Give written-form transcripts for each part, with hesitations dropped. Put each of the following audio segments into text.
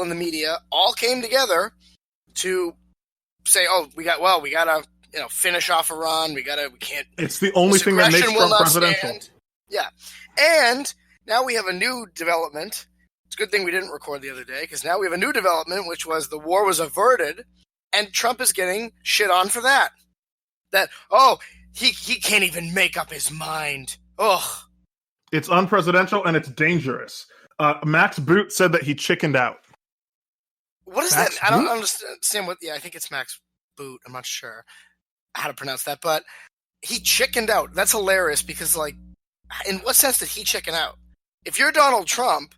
in the media all came together to say, "Oh, we gotta finish off Iran. We can't." It's the only thing that makes Trump presidential. Stand. Yeah, and now we have a new development. It's a good thing we didn't record the other day, because now we have a new development, which was the war was averted, and Trump is getting shit on for that. That, he can't even make up his mind. Ugh. It's unpresidential and it's dangerous. Max Boot said that he chickened out. What is Max that? Boot? I don't understand what... Yeah, I think it's Max Boot. I'm not sure how to pronounce that, but he chickened out. That's hilarious, because, like, in what sense did he chicken out? If you're Donald Trump,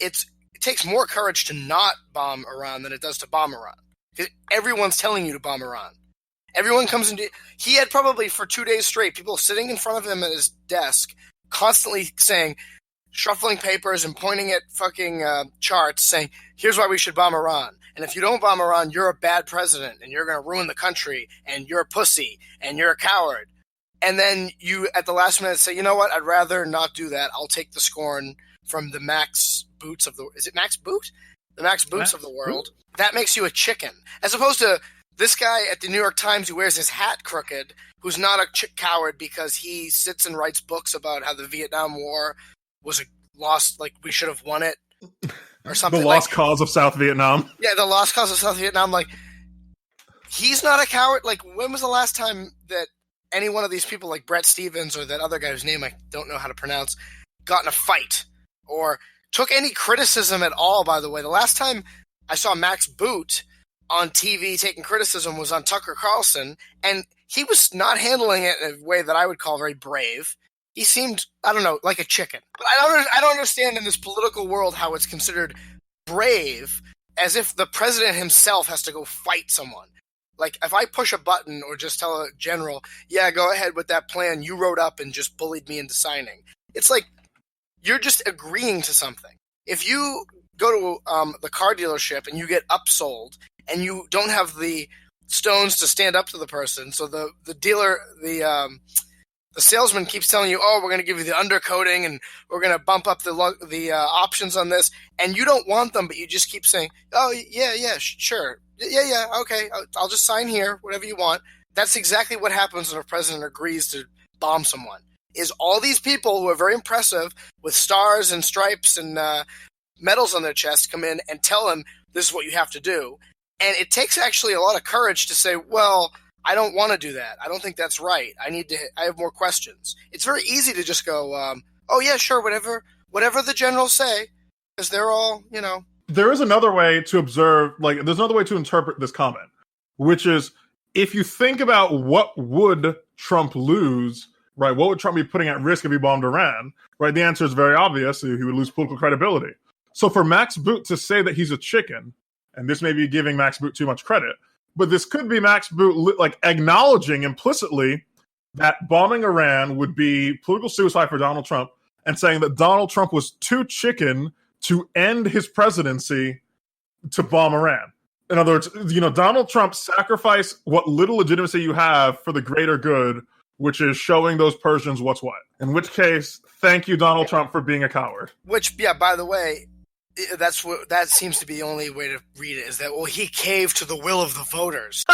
it takes more courage to not bomb Iran than it does to bomb Iran. Because everyone's telling you to bomb Iran. Everyone comes into... He had probably for 2 days straight people sitting in front of him at his desk constantly saying, shuffling papers and pointing at fucking charts saying, here's why we should bomb Iran. And if you don't bomb Iran, you're a bad president and you're going to ruin the country and you're a pussy and you're a coward. And then you, at the last minute, say, you know what? I'd rather not do that. I'll take the scorn from the Max Boots of the... Is it Max Boot? The Max Boots of the world. That makes you a chicken. As opposed to this guy at the New York Times who wears his hat crooked, who's not a coward because he sits and writes books about how the Vietnam War was a lost, like, we should have won it, or something. The lost cause of South Vietnam. Yeah, the lost cause of South Vietnam. Like, he's not a coward. Like, when was the last time that any one of these people, like Brett Stevens or that other guy whose name I don't know how to pronounce, got in a fight or took any criticism at all? By the way, the last time I saw Max Boot on TV taking criticism was on Tucker Carlson, and he was not handling it in a way that I would call very brave. He seemed, I don't know, like a chicken. But I don't understand in this political world how it's considered brave, as if the president himself has to go fight someone. Like, if I push a button or just tell a general, yeah, go ahead with that plan you wrote up and just bullied me into signing, it's like you're just agreeing to something. If you go to the car dealership and you get upsold and you don't have the stones to stand up to the person, so the dealer, the salesman keeps telling you, oh, we're going to give you the undercoating and we're going to bump up the options on this, and you don't want them, but you just keep saying, oh, yeah, sure. Yeah, okay, I'll just sign here, whatever you want. That's exactly what happens when a president agrees to bomb someone, is all these people who are very impressive with stars and stripes and medals on their chest come in and tell him this is what you have to do. And it takes actually a lot of courage to say, well, I don't want to do that. I don't think that's right. I have more questions. It's very easy to just go, oh, yeah, sure, whatever the generals say, because they're all, There is another way to observe, there's another way to interpret this comment, which is, if you think about what would Trump lose, right, what would Trump be putting at risk if he bombed Iran, right, the answer is very obvious. He would lose political credibility. So for Max Boot to say that he's a chicken, and this may be giving Max Boot too much credit, but this could be Max Boot acknowledging implicitly that bombing Iran would be political suicide for Donald Trump, and saying that Donald Trump was too chicken to end his presidency to bomb Iran. In other words, Donald Trump sacrificed what little legitimacy you have for the greater good, which is showing those Persians what's what. In which case, thank you, Donald Trump, for being a coward. Which, yeah, by the way, that seems to be the only way to read it, is that, well, he caved to the will of the voters.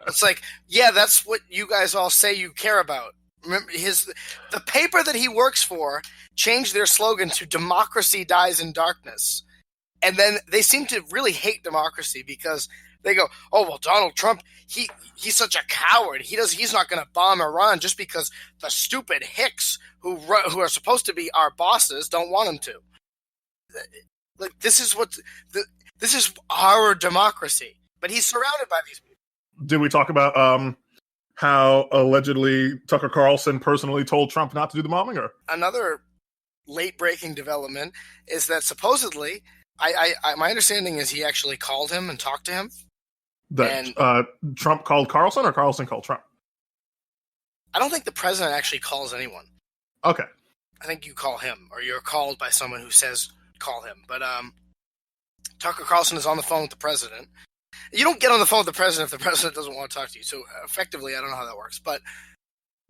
It's like, yeah, that's what you guys all say you care about. Remember, the paper that he works for changed their slogan to "Democracy dies in darkness," and then they seem to really hate democracy because they go, "Oh well, Donald Trump, he's such a coward. He's not going to bomb Iran just because the stupid hicks who are supposed to be our bosses don't want him to." Like, this is our democracy, but he's surrounded by these people. Did we talk about how allegedly Tucker Carlson personally told Trump not to do the bombing? Or another late-breaking development is that supposedly, my understanding is he actually called him and talked to him. That Trump called Carlson, or Carlson called Trump? I don't think the president actually calls anyone. Okay. I think you call him, or you're called by someone who says call him. But Tucker Carlson is on the phone with the president. You don't get on the phone with the president if the president doesn't want to talk to you. So effectively, I don't know how that works.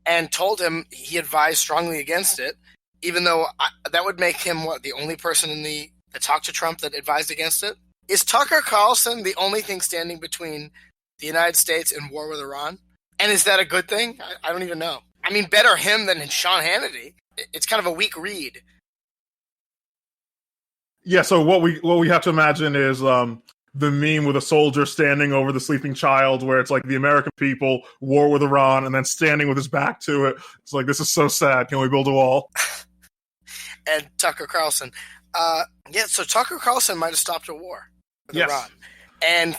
And told him he advised strongly against it, even though that would make him the only person in the that talked to Trump that advised against it. Is Tucker Carlson the only thing standing between the United States and war with Iran? And is that a good thing? I don't even know. I mean, better him than Sean Hannity. It's kind of a weak read. Yeah, so what we have to imagine is the meme with a soldier standing over the sleeping child, where it's like the American people, war with Iran, and then standing with his back to it. It's like, this is so sad. Can we build a wall? And Tucker Carlson. So Tucker Carlson might have stopped a war with Iran. And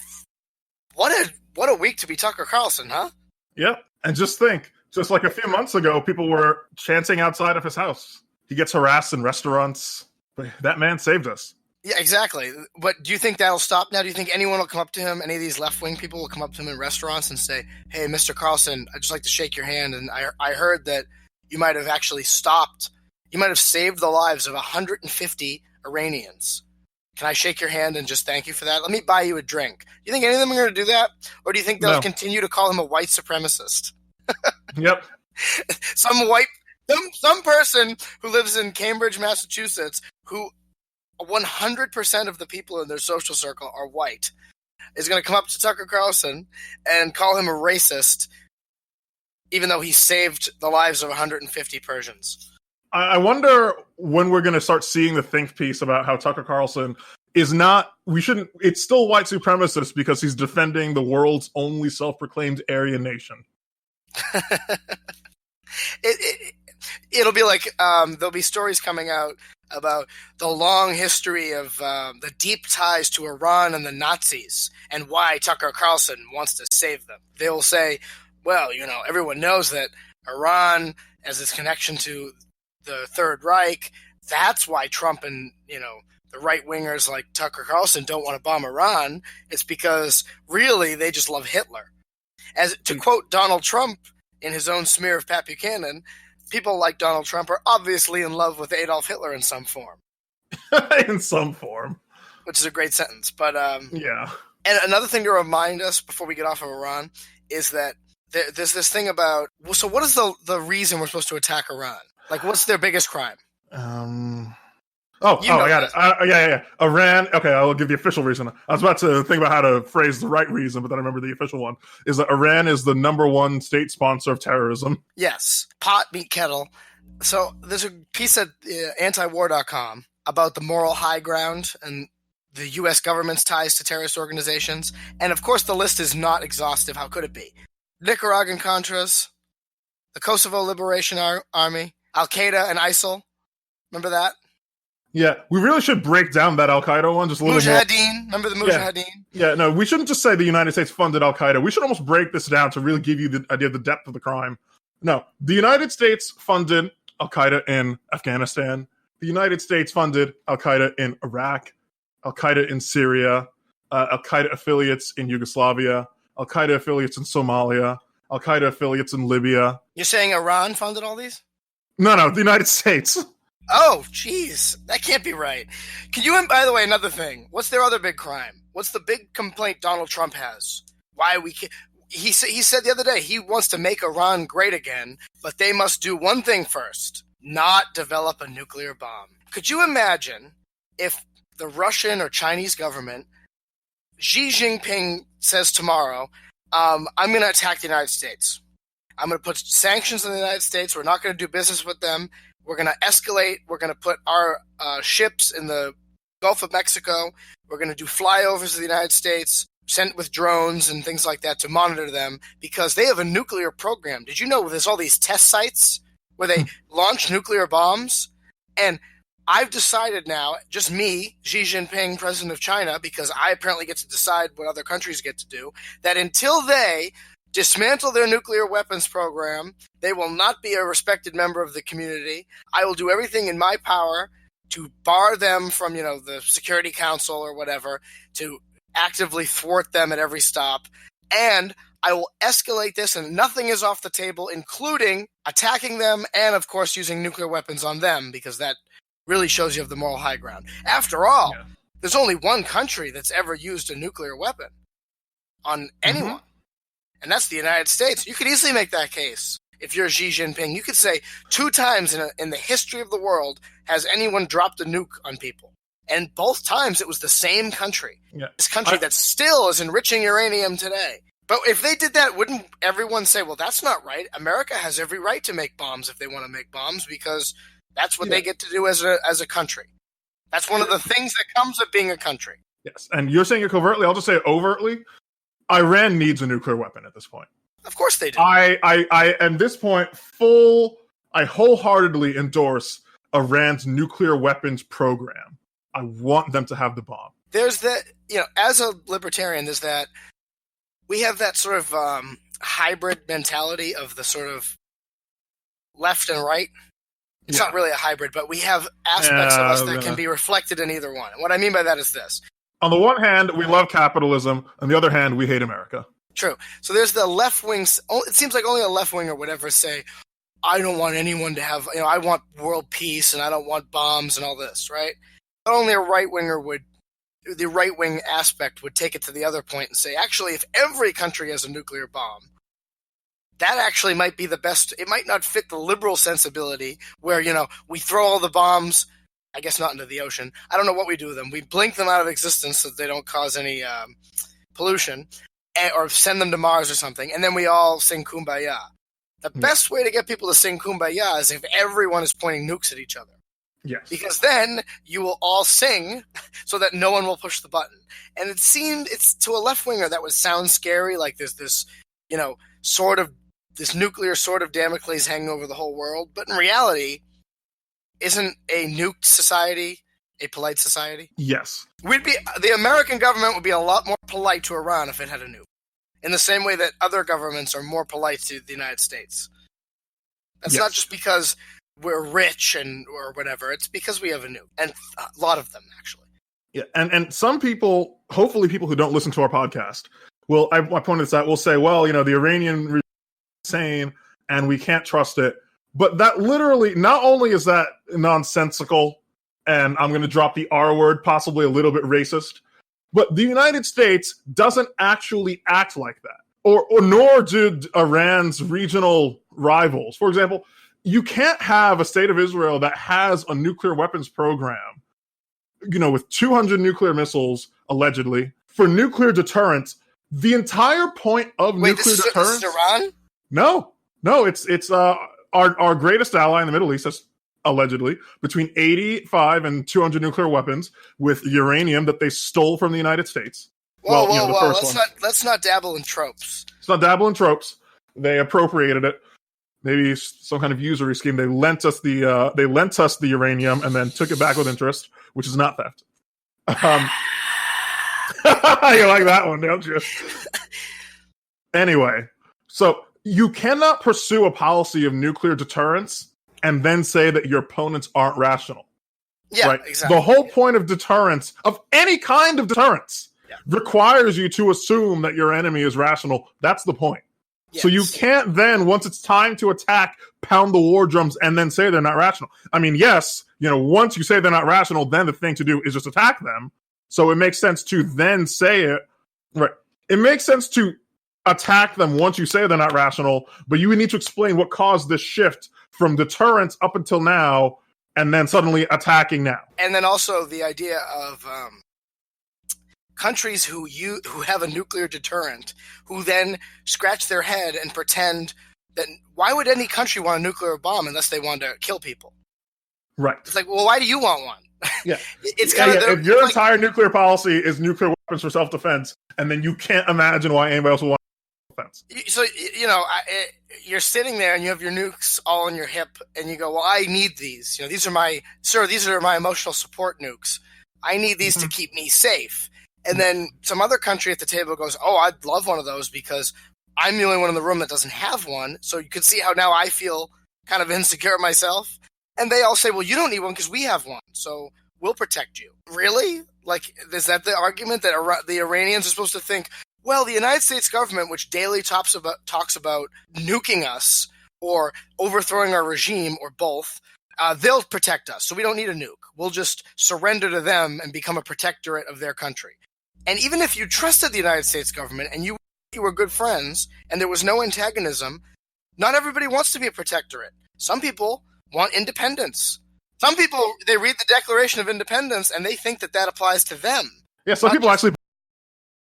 what a week to be Tucker Carlson, huh? Yep. And just think, just like a few months ago, people were chanting outside of his house. He gets harassed in restaurants. But that man saved us. Yeah, exactly. But do you think that'll stop now? Do you think anyone will come up to him, any of these left-wing people will come up to him in restaurants and say, hey, Mr. Carlson, I'd just like to shake your hand, and I heard that you might have actually saved the lives of 150 Iranians. Can I shake your hand and just thank you for that? Let me buy you a drink. Do you think any of them are going to do that? Or do you think they'll continue to call him a white supremacist? Yep. Some person who lives in Cambridge, Massachusetts, who 100% of the people in their social circle are white, is going to come up to Tucker Carlson and call him a racist, even though he saved the lives of 150 Persians. I wonder when we're going to start seeing the think piece about how Tucker Carlson is not, it's still white supremacist because he's defending the world's only self-proclaimed Aryan nation. It'll be like there'll be stories coming out about the long history of the deep ties to Iran and the Nazis and why Tucker Carlson wants to save them. They'll say, well, everyone knows that Iran has this connection to the Third Reich. That's why Trump and, the right-wingers like Tucker Carlson don't want to bomb Iran. It's because, really, they just love Hitler. As to quote Donald Trump in his own smear of Pat Buchanan, people like Donald Trump are obviously in love with Adolf Hitler in some form. In some form. Which is a great sentence. But yeah. And another thing to remind us before we get off of Iran is that there's this thing about, so what is the reason we're supposed to attack Iran? Like, what's their biggest crime? I got it. Yeah. Iran. Okay, I'll give the official reason. I was about to think about how to phrase the right reason, but then I remember the official one is that Iran is the #1 state sponsor of terrorism. Yes. Pot, meat, kettle. So there's a piece at antiwar.com about the moral high ground and the U.S. government's ties to terrorist organizations. And, of course, the list is not exhaustive. How could it be? Nicaraguan Contras, the Kosovo Liberation Army, Al-Qaeda and ISIL. Remember that? Yeah, we really should break down that Al-Qaeda one just a little Mujahideen. Remember the Mujahideen? Yeah, no, we shouldn't just say the United States funded Al-Qaeda. We should almost break this down to really give you the idea of the depth of the crime. No, the United States funded Al-Qaeda in Afghanistan. The United States funded Al-Qaeda in Iraq, Al-Qaeda in Syria, Al-Qaeda affiliates in Yugoslavia, Al-Qaeda affiliates in Somalia, Al-Qaeda affiliates in Libya. You're saying Iran funded all these? No, the United States. Oh, jeez. That can't be right. By the way, another thing. What's their other big crime? What's the big complaint Donald Trump has? Why we can't... He said the other day he wants to make Iran great again, but they must do one thing first, not develop a nuclear bomb. Could you imagine if the Russian or Chinese government, Xi Jinping says tomorrow, I'm going to attack the United States. I'm going to put sanctions on the United States. We're not going to do business with them. We're going to escalate. We're going to put our ships in the Gulf of Mexico. We're going to do flyovers of the United States, sent with drones and things like that to monitor them because they have a nuclear program. Did you know there's all these test sites where they launch nuclear bombs? And I've decided now, just me, Xi Jinping, president of China, because I apparently get to decide what other countries get to do, that until they dismantle their nuclear weapons program, they will not be a respected member of the community. I will do everything in my power to bar them from, the Security Council or whatever, to actively thwart them at every stop. And I will escalate this, and nothing is off the table, including attacking them and, of course, using nuclear weapons on them, because that really shows you have the moral high ground. After all, There's only one country that's ever used a nuclear weapon on anyone. Mm-hmm. And that's the United States. You could easily make that case. If you're Xi Jinping, you could say 2 times in the history of the world has anyone dropped a nuke on people. And both times it was the same country. Yeah. This country that still is enriching uranium today. But if they did that, wouldn't everyone say, well, that's not right? America has every right to make bombs if they want to make bombs because that's what they get to do as a country. That's one of the things that comes of being a country. Yes, and you're saying it covertly. I'll just say it overtly. Iran needs a nuclear weapon at this point. Of course they do. I at this point, I wholeheartedly endorse Iran's nuclear weapons program. I want them to have the bomb. There's that, as a libertarian, there's that, we have that sort of hybrid mentality of the sort of left and right. It's not really a hybrid, but we have aspects of us that can be reflected in either one. And what I mean by that is this. On the one hand, we love capitalism. On the other hand, we hate America. True. So there's the left wing. It seems like only a left wing or whatever say, I don't want anyone to have, I want world peace and I don't want bombs and all this, right? But only a right winger the right wing aspect would take it to the other point and say, actually, if every country has a nuclear bomb, that actually might be the best. It might not fit the liberal sensibility where, we throw all the bombs, I guess not into the ocean. I don't know what we do with them. We blink them out of existence so that they don't cause any pollution or send them to Mars or something. And then we all sing Kumbaya. The best way to get people to sing Kumbaya is if everyone is pointing nukes at each other. Yes. Because then you will all sing so that no one will push the button. And it's to a left winger that would sound scary, like there's this, sort of this nuclear sword of Damocles hanging over the whole world. But in reality, isn't a nuked society a polite society? Yes. The American government would be a lot more polite to Iran if it had a nuke. In the same way that other governments are more polite to the United States. That's not just because we're rich or whatever. It's because we have a nuke. And a lot of them, actually. Yeah, and some people, hopefully people who don't listen to our podcast, I pointed this out, will say, well, the Iranian regime is insane and we can't trust it. But that literally, not only is that nonsensical, and I'm going to drop the R word, possibly a little bit racist, but the United States doesn't actually act like that. Or nor did Iran's regional rivals. For example, you can't have a state of Israel that has a nuclear weapons program, with 200 nuclear missiles, allegedly, for nuclear deterrence. The entire point of nuclear deterrence... This is Iran? No, it's our greatest ally in the Middle East, allegedly, between 85 and 200 nuclear weapons with uranium that they stole from the United States. Whoa, let's not dabble in tropes. It's not dabble in tropes. They appropriated it. Maybe some kind of usury scheme. They lent us the uranium and then took it back with interest, which is not theft. You like that one, don't you? Anyway, so you cannot pursue a policy of nuclear deterrence and then say that your opponents aren't rational. Yeah, right? Exactly. The whole point of deterrence, of any kind of deterrence, requires you to assume that your enemy is rational. That's the point. Yes. So you can't then, once it's time to attack, pound the war drums and then say they're not rational. I mean, yes, once you say they're not rational, then the thing to do is just attack them. So it makes sense to then say it. Right. It makes sense to attack them once you say they're not rational, but you would need to explain what caused this shift from deterrence up until now and then suddenly attacking now. And then also the idea of countries who have a nuclear deterrent, who then scratch their head and pretend that why would any country want a nuclear bomb unless they want to kill people? Right. It's like, well, why do you want one? Yeah. It's kind of if your entire nuclear policy is nuclear weapons for self-defense, and then you can't imagine why anybody else will want self-defense. So, you're sitting there and you have your nukes all on your hip and you go, well, I need these. These are my emotional support nukes. I need these to keep me safe. And then some other country at the table goes, oh, I'd love one of those because I'm the only one in the room that doesn't have one. So you can see how now I feel kind of insecure myself. And they all say, well, you don't need one because we have one. So we'll protect you. Really? Like, is that the argument that the Iranians are supposed to think, well, the United States government, which daily talks about nuking us or overthrowing our regime or both, they'll protect us. So we don't need a nuke. We'll just surrender to them and become a protectorate of their country. And even if you trusted the United States government and you were good friends and there was no antagonism, not everybody wants to be a protectorate. Some people want independence. Some people, they read the Declaration of Independence and they think that applies to them. Yeah, some Not people just- actually